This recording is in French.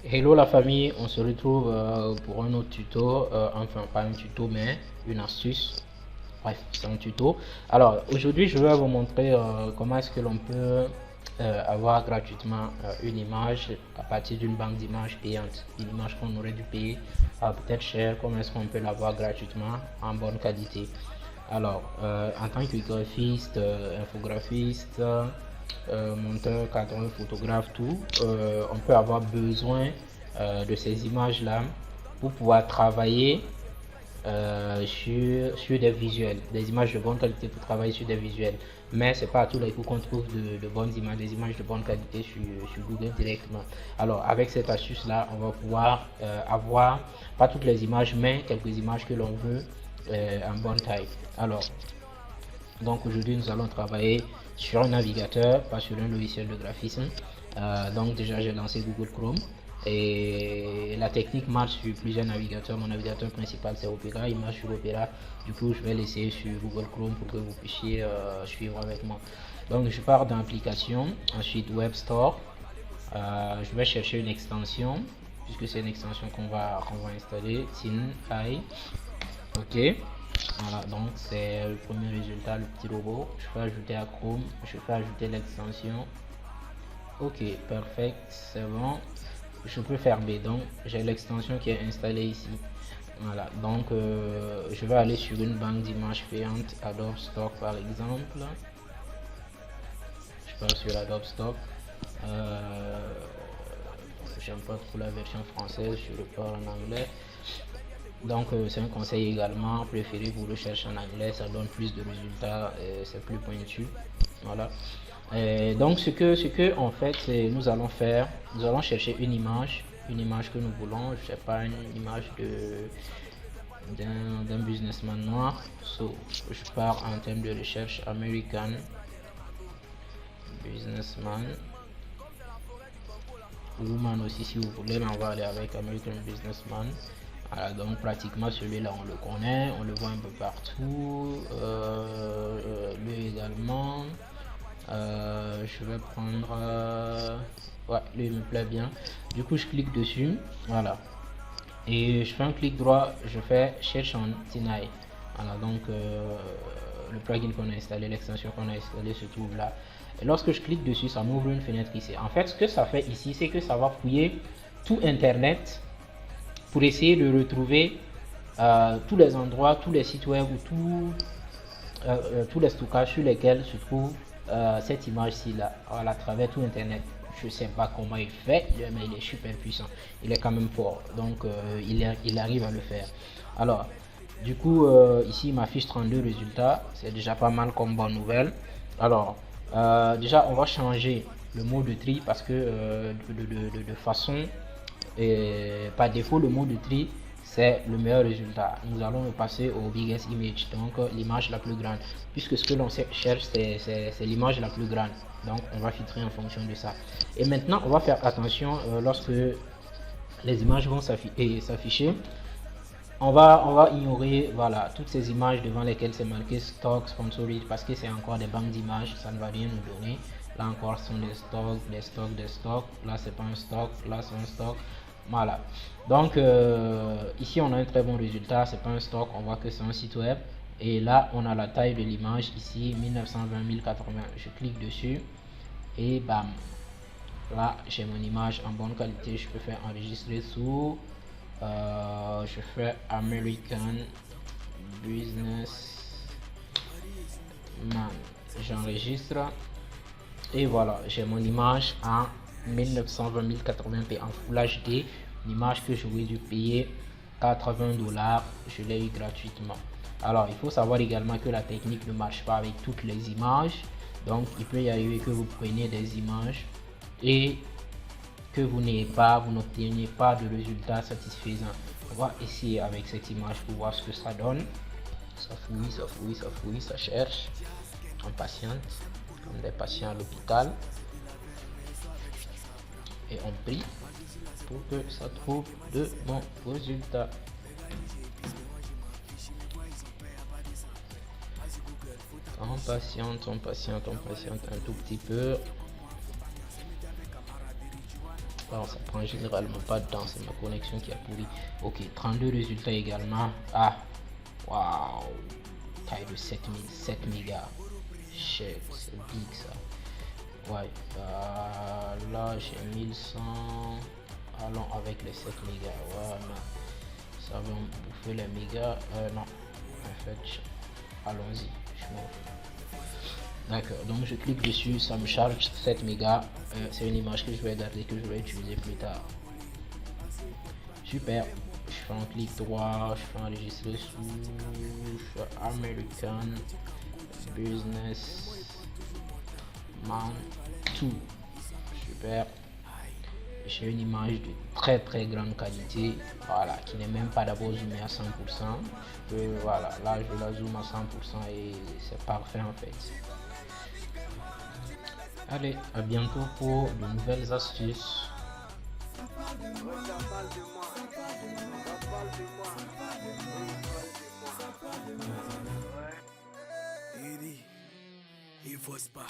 Hello la famille, on se retrouve pour un autre tuto, enfin pas un tuto mais une astuce, bref c'est un tuto. Alors aujourd'hui je vais vous montrer comment est-ce que l'on peut avoir gratuitement une image à partir d'une banque d'images payante, une image qu'on aurait dû payer peut-être cher, comment est-ce qu'on peut l'avoir gratuitement en bonne qualité. Alors en tant que graphiste, infographiste, monteur, cadreur, photographe, tout, on peut avoir besoin de ces images là pour pouvoir travailler sur des visuels, des images de bonne qualité pour travailler sur des visuels. Mais c'est pas à tous les coups qu'on trouve de bonnes images, des images de bonne qualité sur Google directement. Alors avec cette astuce là, on va pouvoir avoir pas toutes les images, mais quelques images que l'on veut en bonne taille. Alors donc aujourd'hui nous allons travailler sur un navigateur, pas sur un logiciel de graphisme. Donc déjà j'ai lancé Google Chrome et la technique marche sur plusieurs navigateurs. Mon navigateur principal c'est Opera, il marche sur Opera. Du coup je vais l'essayer sur Google Chrome pour que vous puissiez suivre avec moi. Donc je pars dans l'application, ensuite Web Store. Je vais chercher une extension puisque c'est une extension qu'on va installer, TinEye. Ok. Voilà, donc c'est le premier résultat, le petit robot. Je fais ajouter à Chrome, je fais ajouter l'extension. Ok, parfait, c'est bon. Je peux fermer, donc j'ai l'extension qui est installée ici. Voilà, donc je vais aller sur une banque d'images payante, Adobe Stock par exemple. Je pars sur Adobe Stock. J'aime pas trop la version française, je le pars en anglais. Donc c'est un conseil également, préférez vous le chercher en anglais, ça donne plus de résultats, c'est plus pointu. Voilà. Donc ce que en fait nous allons faire, nous allons chercher une image que nous voulons, je sais pas, une image d'un businessman noir. So, je pars en termes de recherche American businessman, woman aussi si vous voulez, mais on va aller avec American businessman. Voilà, donc pratiquement celui-là on le connaît, on le voit un peu partout. Lui également. Je vais prendre ouais, lui il me plaît bien. Du coup je clique dessus, voilà, et je fais un clic droit, je fais cherche en TinEye. Voilà, donc le plugin qu'on a installé, l'extension qu'on a installé se trouve là. Et lorsque je clique dessus, ça m'ouvre une fenêtre ici. En fait ce que ça fait ici, c'est que ça va fouiller tout internet pour essayer de retrouver tous les endroits, tous les sites web ou tous les stockages sur lesquels se trouve cette image-ci là, à travers tout internet. Je sais pas comment il fait, mais il est super puissant, il est quand même fort, donc il arrive à le faire. Alors du coup ici il m'affiche 32 résultats, c'est déjà pas mal comme bonne nouvelle. Alors déjà on va changer le mot de tri parce que de façon par défaut le mot de tri c'est le meilleur résultat. Nous allons le passer au biggest image, donc l'image la plus grande, puisque ce que l'on cherche c'est l'image la plus grande, donc on va filtrer en fonction de ça. Et maintenant on va faire attention lorsque les images vont s'afficher, on va ignorer, voilà, toutes ces images devant lesquelles c'est marqué stock sponsored, parce que c'est encore des banques d'images, ça ne va rien nous donner. Là encore ce sont des stocks, là c'est pas un stock, là c'est un stock. Voilà, donc ici on a un très bon résultat, c'est pas un stock, on voit que c'est un site web. Et là on a la taille de l'image ici, 1920 1080. Je clique dessus et bam, là j'ai mon image en bonne qualité. Je peux faire enregistrer sous je fais American businessman, j'enregistre et voilà, j'ai mon image en 1920 1080p en Full HD, une image que j'aurais dû payer 80 $, je l'ai eu gratuitement. Alors il faut savoir également que la technique ne marche pas avec toutes les images, donc il peut y arriver que vous preniez des images et que vous n'obteniez pas de résultats satisfaisants. On va essayer avec cette image pour voir ce que ça donne. Ça fouille, ça cherche. On patiente comme des patients à l'hôpital et on prie pour que ça trouve de bons résultats. On patiente un tout petit peu. pas, ça prend généralement pas de temps, c'est ma connexion qui a pourri. Ok, 32 résultats également. Ah, waouh, taille de 7 mégas. Shit, c'est big ça. Ouais, là j'ai 1100. Allons avec les 7 mégas. Ouais, non, ça va me bouffer les mégas. Non, en fait, allons-y. D'accord, donc je clique dessus, ça me charge 7 mégas. C'est une image que je vais garder, que je vais utiliser plus tard. Super, je fais un clic droit, je fais enregistrer sous American Business Man 2. Super, j'ai une image de très grande qualité, voilà, qui n'est même pas d'abord zoomée à 100%. Je peux, voilà, là je la zoome à 100% et c'est parfait en fait. Allez, à bientôt pour de nouvelles astuces. Il faut pas.